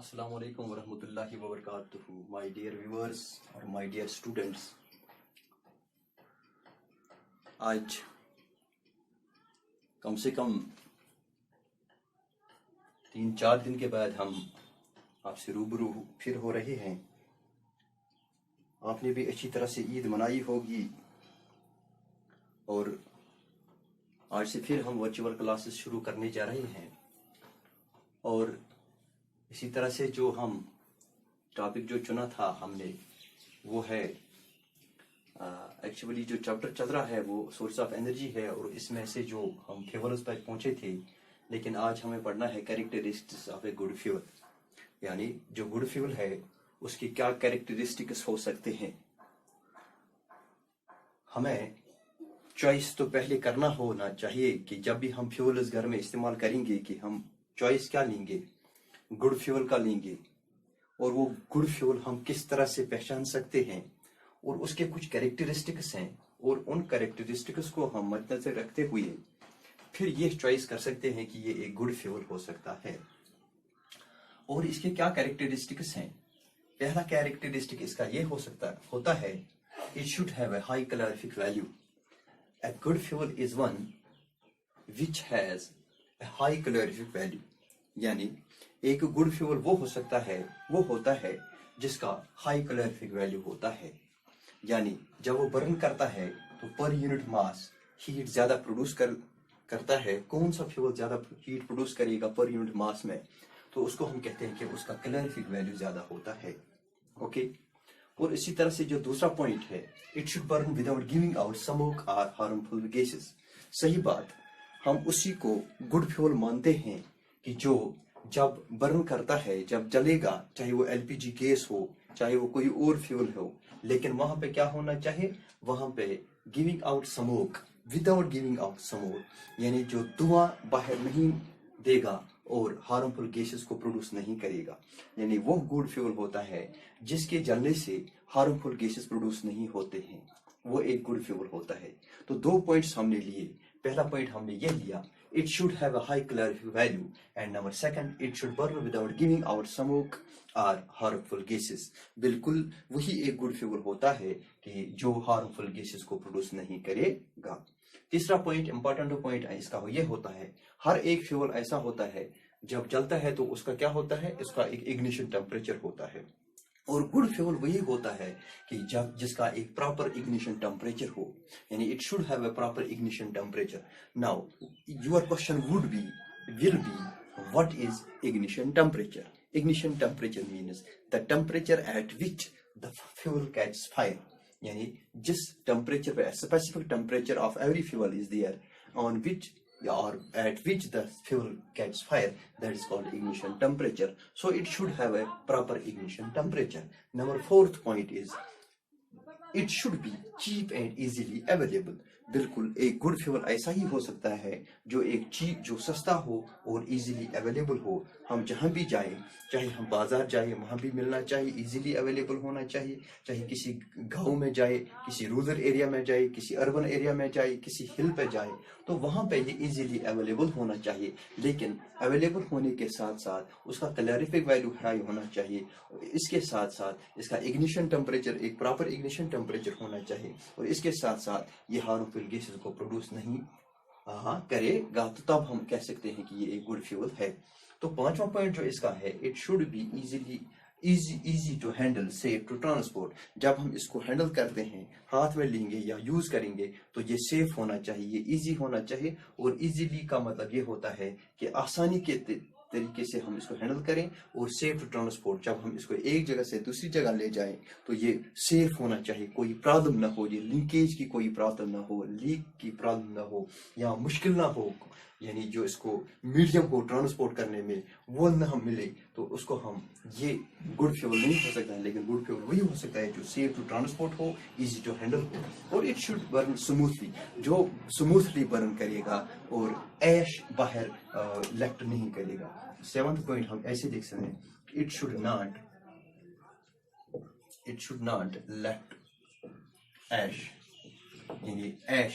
السلام علیکم ورحمۃ اللہ وبرکاتہ مائی ڈیئر ویورز اور مائی ڈیئر اسٹوڈنٹس. آج کم سے کم 3-4 دن کے بعد ہم آپ سے روبرو پھر ہو رہے ہیں. آپ نے بھی اچھی طرح سے عید منائی ہوگی اور آج سے پھر ہم ورچوئل کلاسز شروع کرنے جا رہے ہیں. اور اسی طرح سے جو ہم ٹاپک جو چنا تھا ہم نے وہ ہے ایکچولی جو چیپٹر چل رہا ہے وہ سورس آف انرجی ہے، اور اس میں سے جو ہم فیولز پر پہنچے تھے، لیکن آج ہمیں پڑھنا ہے characteristics of a good fuel. یعنی جو گڈ فیول ہے اس کی کیا کیریکٹرسٹکس ہو سکتے ہیں. ہمیں چوائس تو پہلے کرنا ہونا چاہیے کہ جب بھی ہم فیولز گھر میں استعمال کریں گے کہ ہم چوائس کیا لیں گے، گڈ فیول کا لیں گے، اور وہ گڈ فیول ہم کس طرح سے پہچان سکتے ہیں، اور اس کے کچھ کیریکٹرسٹکس ہیں، اور ان کیریکٹرسٹکس کو ہم مد نظر رکھتے ہوئے پھر یہ چوائس کر سکتے ہیں کہ یہ ایک گڈ فیول ہو سکتا ہے. اور اس کے کیا کیریکٹرسٹکس ہیں؟ پہلا کیریکٹرسٹک اس کا یہ ہوتا ہے it should have a high calorific value. A good fuel is one which has a high calorific value. یعنی ایک گڈ فیول وہ ہوتا ہے جس کا ہائی کیلوریفک ویلیو ہوتا ہے. یعنی جب وہ برن کرتا ہے تو پر یونٹ ماس ہیٹ زیادہ پروڈیوس کرتا ہے. کون سا فیول زیادہ ہیٹ پروڈیوس کرے گا پر یونٹ ماس میں، تو اس کو ہم کہتے ہیں کہ اس کا کیلوریفک ویلیو زیادہ ہوتا ہے. اوکے. اور اسی طرح سے جو دوسرا پوائنٹ ہے it should burn without giving out smoke اور ہارمفل گیسز. صحیح بات، ہم اسی کو گڈ فیول مانتے ہیں کہ جو جب برن کرتا ہے، جب جلے گا، چاہے وہ ایل پی جی گیس ہو، چاہے وہ کوئی اور فیول ہو، لیکن وہاں پہ کیا ہونا چاہیے، وہاں پہ giving out smoke without giving out smoke, یعنی جو دھواں باہر نہیں دے گا اور ہارمفل گیسز کو پروڈیوس نہیں کرے گا. یعنی وہ گڈ فیول ہوتا ہے جس کے جلنے سے ہارمفل گیسز پروڈیوس نہیں ہوتے ہیں، وہ ایک گڈ فیول ہوتا ہے. تو 2 پوائنٹس ہم نے لیے. پہلا پوائنٹ ہم نے یہ لیا it should have a high calorific value, and number second it should burn without giving out smoke or harmful gases. بالکل وہی ایک گڈ فیول ہوتا ہے کہ جو ہارمفل گیسز کو پروڈیوس نہیں کرے گا. تیسرا پوائنٹ، امپورٹنٹ پوائنٹ اس کا یہ ہوتا ہے ہر ایک فیول ایسا ہوتا ہے جب جلتا ہے تو اس کا کیا ہوتا ہے، اس کا ایک اگنیشن ٹیمپریچر ہوتا ہے. اور گڈ فیول وہی ہوتا ہے کہ جس کا ایک پراپر اگنیشن ٹیمپریچر ہو. یعنی it should have a proper ignition temperature. Now your question will be what is ignition temperature? Ignition temperature means the temperature at which the fuel catches fire. یعنی جس ٹیمپریچر پہ specific temperature of every fuel is there on which or at which the fuel catches fire, that is called ignition temperature. So it should have a proper ignition temperature. Number 4th point is it should be cheap and easily available. بالکل ایک good fuel ایسا ہی ہو سکتا ہے جو ایک cheap, جو سستا ہو اور ایزیلی اویلیبل ہو. ہم جہاں بھی جائیں، چاہے ہم بازار جائیں، وہاں بھی ملنا چاہیے، ایزیلی اویلیبل ہونا چاہیے. چاہے کسی گاؤں میں جائے، کسی رورل ایریا میں جائے، کسی اربن ایریا میں جائے، کسی ہل پہ جائے، تو وہاں پہ یہ ایزیلی اویلیبل ہونا چاہیے. لیکن اویلیبل ہونے کے ساتھ ساتھ اس کا کیلوریفک ویلیو ہائی ہونا چاہیے. اس کے ساتھ ساتھ اس کا اگنیشن ٹیمپریچر ایک پراپر اگنیشن ٹیمپریچر ہونا چاہیے. اور اس کے ساتھ ساتھ یہ ہارمفل گیسز کو پروڈیوس نہیں کرے گا. تو تب ہم کہہ سکتے ہیں کہ یہ ایک گڈ فیول ہے. تو 5واں پوائنٹ جو اس کا ہے it should be easy to handle, safe to transport. جب ہم اس کو ہینڈل کرتے ہیں، ہاتھ میں لیں گے یا یوز کریں گے، تو یہ سیف ہونا چاہیے، یہ ایزی ہونا چاہیے. اور ایزیلی کا مطلب یہ ہوتا ہے کہ آسانی کے طریقے سے ہم اس کو ہینڈل کریں، اور سیف ٹو ٹرانسپورٹ، جب ہم اس کو ایک جگہ سے دوسری جگہ لے جائیں تو یہ سیف ہونا چاہیے، کوئی پرابلم نہ ہو، یہ لنکیج کی کوئی پرابلم نہ ہو، لیک کی پرابلم نہ ہو، یا مشکل نہ ہو. یعنی جو اس کو میڈیم کو ٹرانسپورٹ کرنے میں وہ نہ ہم ملے، تو اس کو ہم یہ گڈ فیول نہیں ہو سکتا ہے. لیکن گڈ فیول وہی ہو سکتا ہے جو سیف ٹو ٹرانسپورٹ ہو، ایزی ٹو ہینڈل ہو. اور اٹ شوڈ برن اسموتھلی، جو اسموتھلی برن کرے گا اور ایش باہر لیفٹ نہیں کرے گا. 7th پوائنٹ ہم ایسے دیکھ سکتے ہیں اٹ شوڈ ناٹ لیفٹ ایش. یعنی ایش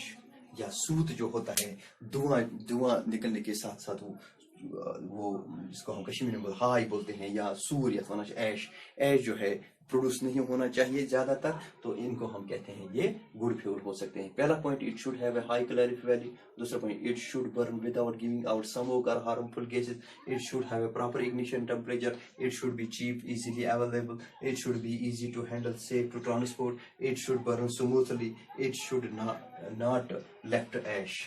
یا سوت جو ہوتا ہے، دھواں نکلنے کے ساتھ ساتھ وہ وہ جس کو ہم کشمیری میں ہائی بولتے ہیں یا سور یا ایش ایش جو ہے پروڈیوس نہیں ہونا چاہیے زیادہ تر، تو ان کو ہم کہتے ہیں یہ گڈ فیول ہو سکتے ہیں۔ پہلا point it should have a high calorie value, دوسرا point it should burn without giving out smoke اور harmful gases, it should have a proper ignition temperature, it should be cheap easily available, it should be easy to handle safe to transport, it should burn smoothly, it should not left ash.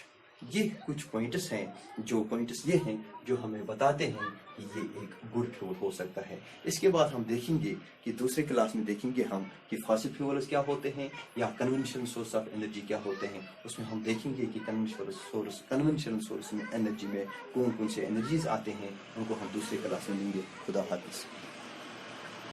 یہ کچھ points ہیں، جو points یہ ہیں جو ہمیں بتاتے ہیں کہ یہ ایک گڈ فیول ہو سکتا ہے۔ اس کے بعد ہم دیکھیں گے کہ دوسرے کلاس میں دیکھیں گے ہم کہ فاسل فیولز کیا ہوتے ہیں یا کنونشنل سورس آف انرجی کیا ہوتے ہیں۔ اس میں ہم دیکھیں گے کہ کنونشنل سورس میں انرجی میں کون کون سے انرجیز آتے ہیں، ان کو ہم دوسرے کلاس میں لیں گے۔ خدا حافظ۔